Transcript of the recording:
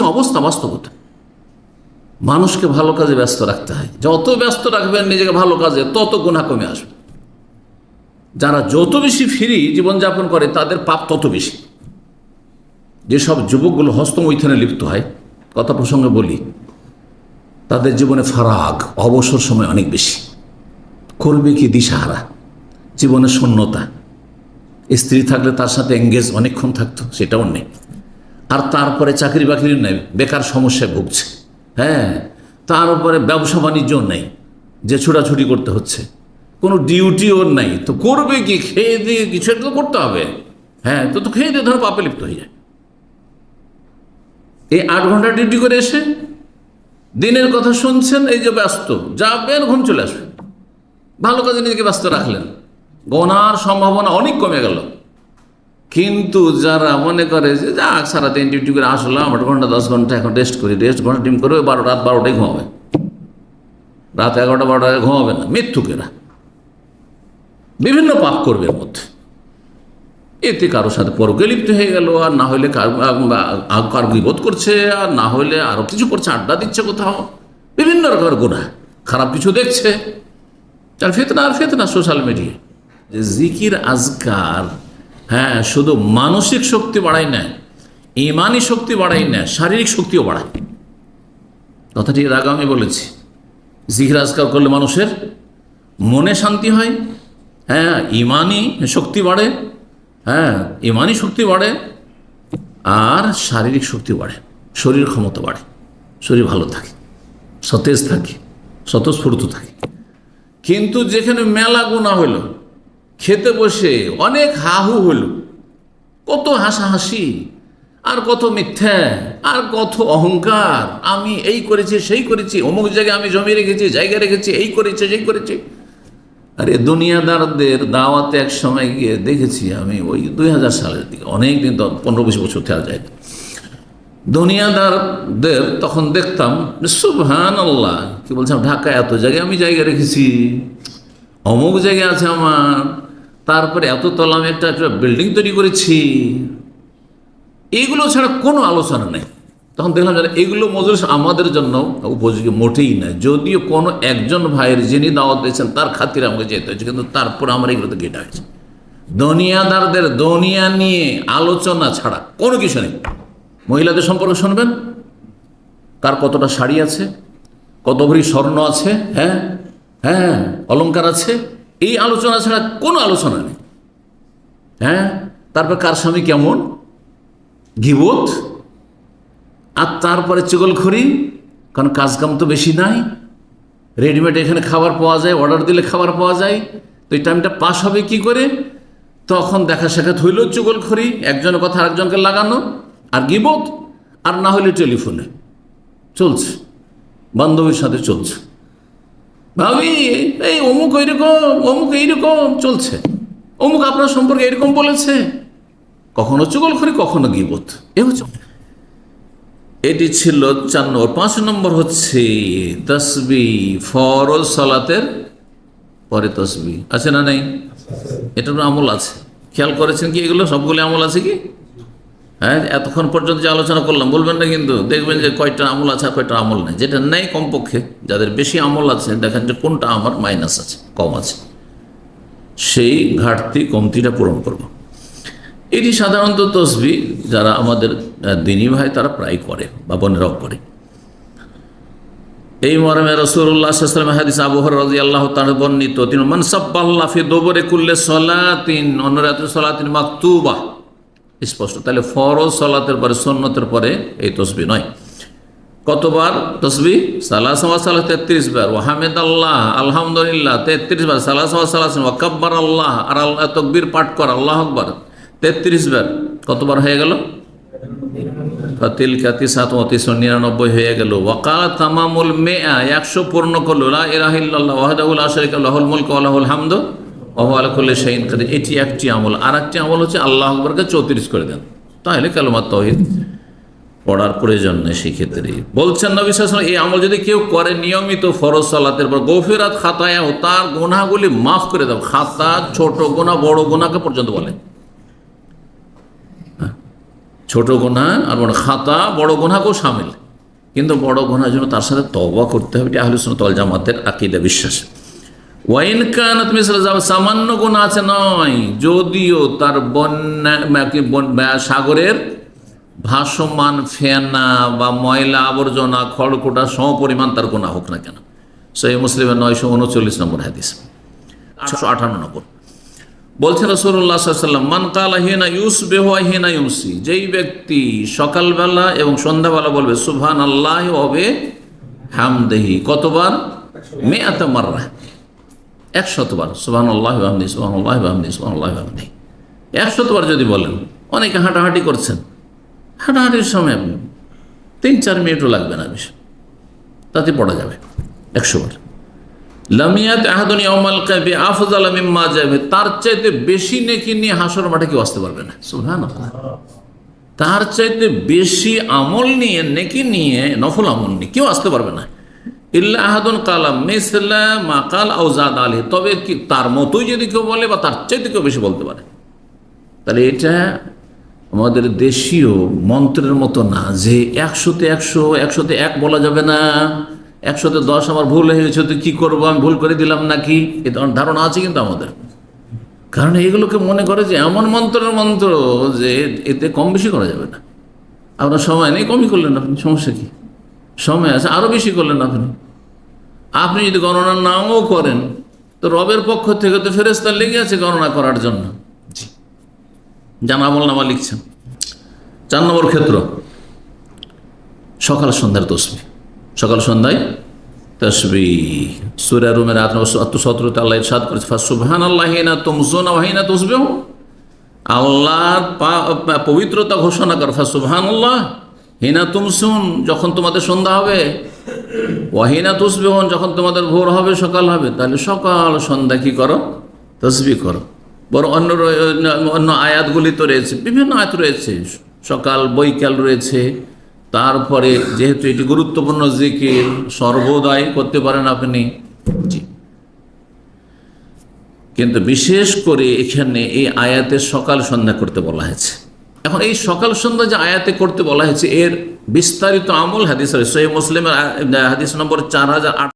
হচ্ছে অবস্থা, বাস্তবতা। মানুষকে ভালো কাজে ব্যস্ত রাখতে হয়। যত ব্যস্ত রাখবেন নিজেকে ভালো কাজে, তত গুনাহ কমে আসবে। যারা যত বেশি ফ্রি জীবনযাপন করে তাদের পাপ তত বেশি। যেসব যুবকগুলো হস্তমৈথুনে লিপ্ত হয়, কথা প্রসঙ্গে বলি, তাদের জীবনে ফারাগ, অবসর সময় অনেক বেশি। করবে কি দিশাহারা, জীবনে শূন্যতা। স্ত্রী থাকলে তার সাথে এঙ্গেজ অনেকক্ষণ থাকতো, সেটাও নেই। আর তারপরে চাকরি বাকরি নেই, বেকার সমস্যায় ভুগছে। হ্যাঁ, তার উপরে ব্যবসা বাণিজ্য নেই, যে ছোটাছুটি করতে হচ্ছে, কোনো ডিউটিও নেই। তো করবে কি? খেয়ে দিয়ে কিছু একটা তো করতে হবে। হ্যাঁ, তো খেয়ে দিয়ে ধরো পাপে লিপ্ত হয়ে যায়। এই 8 ঘন্টা ডিউটি করে এসে দিনের কথা শুনছেন, এই যে ব্যস্ত, যাবেন ঘুম চলে আসবে। ভালো কাজে নিজেকে ব্যস্ত রাখলেন, গোনার সম্ভাবনা অনেক কমে গেল। কিন্তু যারা মনে করে যে যাক সারাদিন ডিউটি করে আসলাম, 8 ঘন্টা 10 ঘন্টা এখন রেস্ট করি, রেস্ট ঘন্টা ডিম করে রাত 12টায় ঘুমাবে, রাত 11টা 12টায় ঘুমাবে না, মৃত্যুকেরা বিভিন্ন পাপ করবে এর মধ্যে। এতে কারোর সাথে পরকে লিপ্ত হয়ে গেল, আর না হলে কার বিপদ করছে, আর না হলে আরো কিছু করছে, আড্ডা দিচ্ছে কোথাও, বিভিন্ন রকমের গুনাহ, খারাপ কিছু দেখছে। আর ফিতনা সোশ্যাল মিডিয়া। জিকির আজকার, হ্যাঁ, শুধু মানসিক শক্তি বাড়ায় না, ইমানি শক্তি বাড়ায় না, শারীরিক শক্তিও বাড়ায়। কথাটি এর আগে আমি বলেছি। জিকির আজকার করলে মানুষের মনে শান্তি হয়, হ্যাঁ, ইমানি শক্তি বাড়ে, হ্যাঁ, ইমানি শক্তি বাড়ে, আর শারীরিক শক্তি বাড়ে, শরীর ক্ষমতা বাড়ে, শরীর ভালো থাকে, সতেজ থাকে, স্বতঃস্ফূর্ত থাকে। কিন্তু যেখানে মেলা গুনাহ হইল, খেতে বসে অনেক হাহু হইল, কত হাসাহাসি, আর কত মিথ্যা, আর কত অহংকার, আমি এই করেছি সেই করেছি, অমুক জায়গায় আমি জমি রেখেছি, জায়গা রেখেছি, এই করেছি সেই করেছি। আরে দুনিয়াদারদের দাওয়াতে এক সময় গিয়ে দেখেছি আমি, ওই 2000 সালের দিকে, অনেক দিন, তো 15-20 বছর থেকে যায়। দুনিয়াদারদের তখন দেখতাম, সুবহানাল্লাহ, কি বলছিলাম, ঢাকা এত জায়গায় আমি জায়গা রেখেছি, অমুক জায়গায় আছে আমার, তারপরে এত তলা আমি একটা বিল্ডিং তৈরি করেছি। এইগুলো ছাড়া কোনো আলোচনা নেই। তখন দেখলাম যে এগুলো মজলিস আমাদের জন্য উপযোগী মোটেই নয়। যদিও কোনো একজন ভাইয়ের যিনি দাওয়াত দিয়েছেন তার খাতিরে আমাকে যেতে হয়েছে, কিন্তু তারপরে আমার এগুলোতে গেটা হয়েছে। দুনিয়াদারদের দুনিয়া নিয়ে আলোচনা ছাড়া কোনো কিছু নেই। মহিলাদের সম্পর্কে শুনবেন, কার কতটা শাড়ি আছে, কত ভরি স্বর্ণ আছে, হ্যাঁ হ্যাঁ, অলংকার আছে, এই আলোচনা ছাড়া কোনো আলোচনা নেই। হ্যাঁ, তারপর কার স্বামী কেমন, গীবত, আর তারপরে চুগলখড়ি, কারণ কাজকাম তো বেশি নাই, রেডিমেড এখানে খাবার পাওয়া যায়, অর্ডার দিলে খাবার পাওয়া যায়। তো এই টাইমটা পাস হবে কি করে? তখন দেখা সাক্ষাৎ হইল চুগলখড়ি, একজনের কথা আরেকজনকে লাগানো, আর গীবত, আর না হলে টেলিফোনে চলছে, বান্ধবীর সাথে চলছে, ভাবি এই অমুক এইরকম, অমুক এইরকম চলছে, অমুক আপনার সম্পর্কে এরকম বলেছে, কখনো চুগলখড়ি, কখনো গীবত। এ হচ্ছে, এটি ছিল 4 নম্বর। 5 নম্বর হচ্ছে তসবিহ, ফরজ সালাতের পরে তসবিহ আছে না নেই? এটার আমল আছে, খেয়াল করেছেন কি? এগুলো সবগুলো আমল আছে কি? হ্যাঁ, এতক্ষণ পর্যন্ত যে আলোচনা করলাম, বলবেন না কিন্তু, দেখবেন যে কয়টা আমল আছে আর কয়টা আমল নেই। যেটা নেই, কমপক্ষে যাদের বেশি আমল আছে, দেখেন যে কোনটা আমার মাইনাস আছে, কম আছে, সেই ঘাটতি কমতিটা পূরণ করব। এটি সাধারণত তসবিহ যারা আমাদের দিনী ভাই তারা প্রায় করে, বা বোনেরাও করে। এই মর্মে রাসূলুল্লাহ সাল্লাল্লাহু আলাইহি ওয়াসাল্লাম হাদিস আবু হুরায়রা রাদিয়াল্লাহু তাআলা বর্ণিত, তিনি মান সাব্বাল্লাহ ফি দুবুরি কুল্লি সালাতিন অনরাতু সালাতিন মাকতুবা, স্পষ্ট। তাহলে ফরজ সালাতের পরে, সুন্নতের পরে এই তসবিহ নয়। কতবার তসবিহ? সালাসা ওয়া সালাস 33 বার, ওয়া হামিদাল্লাহ, আলহামদুলিল্লাহ 33 বার, সালাসা ওয়া সালাস, ওয়া কাব্বারাল্লাহ, আর আল্লাহ তাকবীর পাঠ করা, আল্লাহু আকবার 33 বার। কতবার হয়ে গেল? ফাতিলকা 99 হয়ে গেল। ওয়াকাল তামামুল মিআ, 100 পূর্ণ করলো, লা ইলাহা ইল্লাল্লাহ ওয়াহদাহু লা শারীকা লাহু, লাহুল মুলকু ওয়া লাহুল হামদু ওয়া হুয়া আলা কুল্লি শাইইন কাদির। এটি একটি আমল। আর একটি আমল হচ্ছে আল্লাহু আকবারকে 34 করে দেন, তাহলে কালেমাত তাওহীদ পড়ার প্রয়োজন নেই। সেই ক্ষেত্রে বলছেন নবী সাল্লাল্লাহু আলাইহি ওয়াসাল্লাম, এই আমল যদি কেউ করে নিয়মিত ফরজ সালাতের পর, গফিরাত খাতায়াহু, তার গুনাহগুলি মাফ করে দাও। খাতা ছোট গুনাহ, বড় গুনাহকে পর্যন্ত বলে, ছোট গুনাহ আর বড় খাতা, বড় গুনাহকেও শামিল, কিন্তু বড় গুনাহের জন্য তার সাথে তওবা করতে হবে। এটা আহলে সুন্নাত ওয়াল জামাতের আকীদা, বিশ্বাস। ওয়াইন কানাত মিসলা যাবাল, সামান্য গুনাহ আছে নয়, যদিও তার বন্যা সাগরের ভাসমান ফেনা বা ময়লা আবর্জনা খড়কুটা সমপরিমাণ তার গুনাহ হোক না কেন। সহিহ মুসলিমের 939 নম্বর হাদিস, 858 নম্বর। বলছেন রাসূলুল্লাহ সাল্লাল্লাহু আলাইহি ওয়াসাল্লাম, মান কালা হিনা ইউসবিহু ওয়া হিনা ইউমসি, যেই ব্যক্তি সকালবেলা এবং সন্ধ্যাবেলা বলবে সুবহানাল্লাহি ওয়া বিহামদিহি, কতবার? 100 মাররা, 100 বার সুবহানাল্লাহি ওয়া বিহামদিহি, সুবহানাল্লাহি ওয়া বিহামদিহি, সুবহানাল্লাহি ওয়া বিহামদিহি, 100 বার যদি বলেন। অনেকে হাঁটাহাঁটি করছেন, হাঁটাহাঁটির সময় আপনি 3-4 মিনিটও লাগবে না, বেশি, তাতে পড়া যাবে 100 বার। লামিয়াত আহাদুন ইয়াউমাল কিয়ামা আফযালা মিম্মা জাআ, তার চাইতে বেশি নেকি নিয়ে হাসর মাঠে কেউ আসতে পারবে না। সুবহানাল্লাহ, তার চাইতে বেশি আমল নিয়ে, নেকি নিয়ে, নফল আমল নিয়ে কেউ আসতে পারবে না। ইল্লা আহাদুন কালা মিসলা মা কাল আও যাদ আলাইহি, তবে কি তার মতোই যদি কেউ বলে বা তার চাইতে কেউ বেশি বলতে পারে। তাহলে এটা আমাদের দেশীয় মন্ত্রের মতো না যে 100-তে 100, 100-তে 1 বলা যাবে না, 100-তে 10 আমার ভুল হয়েছে তো কি করবো, আমি ভুল করে দিলাম নাকি, এ ধারণা আছে কিন্তু আমাদের। কারণ এগুলোকে মনে করে যে এমন মন্ত্রের মন্ত্র যে এতে কম বেশি করা যাবে না। আপনার সময় নেই, কমই করলেন আপনি, সমস্যা কি? সময় আছে, আরও বেশি করলেন আপনি। আপনি যদি গণনা নাও করেন তো রবের পক্ষ থেকে তো ফেরেশতা লেগে আছে গণনা করার জন্য। জি, জানা আমলনামা লিখছেন। 4 নম্বর ক্ষেত্র, সকাল সন্ধ্যার তসবিহ, সকাল সন্ধ্যায় তসবিহ। সূরা রুমের 8-17 আল্লাহ ইরশাদ করেছে, ফাসুবহানাল্লাহি হিনা তুমসুনা ওয়া হিনা তুসবিহুন, আল্লাহর পবিত্রতা ঘোষণা কর। ফাসুবহানাল্লাহ হিনা তুমসুন, যখন তোমাদের সন্ধ্যা হবে, ওয়া হিনা তুসবিহুন, যখন তোমাদের ভোর হবে, সকাল হবে। তাহলে সকাল সন্ধ্যা কি করো? তসবিহ করো। বড় অন্য আয়াতগুলি তো রয়েছে, বিভিন্ন আয়াত রয়েছে, সকাল বৈকাল রয়েছে। তারপরে যেহেতু এটি গুরুত্বপূর্ণ জিকির, সর্বদাই করতে পারেন আপনি। জি, কিন্তু বিশেষ করে এখানে এই আয়াতে সকাল সন্ধ্যা করতে বলা হয়েছে। এখন এই সকাল সন্ধ্যা যে আয়াতে করতে বলা হয়েছে, এর বিস্তারিত আমল হাদিস রয়েছে। সহিহ মুসলিমের হাদিস নম্বর 4800